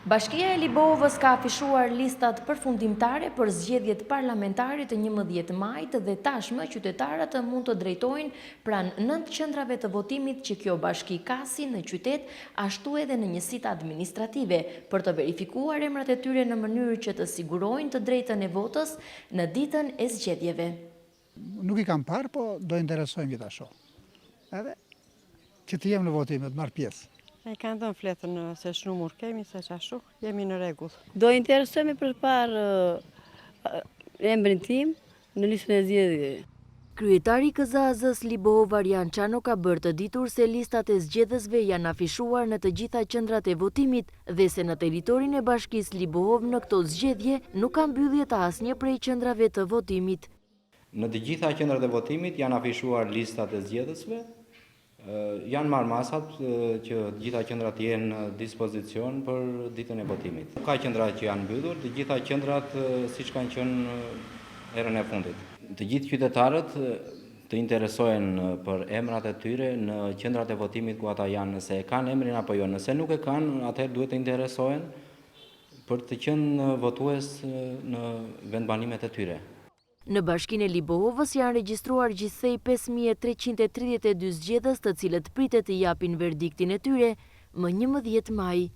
Bashkia e Liboovës ka afishuar listat përfundimtare për zgjedhjet parlamentare të 11 majit dhe tashmë qytetarët mund të drejtojnë pranë 9 qendrave të votimit që kjo bashki ka si në qytet, ashtu edhe në njësitë administrative, për të verifikuar emrat e tyre në mënyrë që të sigurojnë të drejtën e votës në ditën e zgjedhjeve. Nuk i kam parë, po do interesojmë gjithashtu. Edhe që të jem në votime, të marr pjesë. E kanë dhënë fletën se shënumur kemi, se qashu, jemi në rregull. Do interesojme për parë emrin tim në listën e zgjedhjeve. Kryetari i KZAZ-s Liboov Arjan Çano ka bërë të ditur se listat e zgjedhësve janë afishuar në të gjitha qendrat e votimit dhe se në territorin e bashkisë Liboov në këto zgjedhje nuk ka mbyllje të asnjë prej qendrave të votimit. Në të gjitha qendrat e votimit janë afishuar listat e zgjedhësve. Janë marrë masat që gjitha qendrat jenë në dispozicion për ditën e votimit. Ka qendra që janë mbyllur, të gjitha qendrat siç kanë qenë herën e fundit. Të gjithë qytetarët të interesohen për emrat e tyre në qendrat e votimit ku ata janë, nëse e kanë emrin apo jo. Nëse nuk e kanë, atëherë duhet të interesohen për të qenë votues në vendbanimet e tyre. Në bashkinë e Liboovës janë regjistruar gjithsej 5332 zgjedhës të cilët pritet të japin verdiktin e tyre më 11 maj.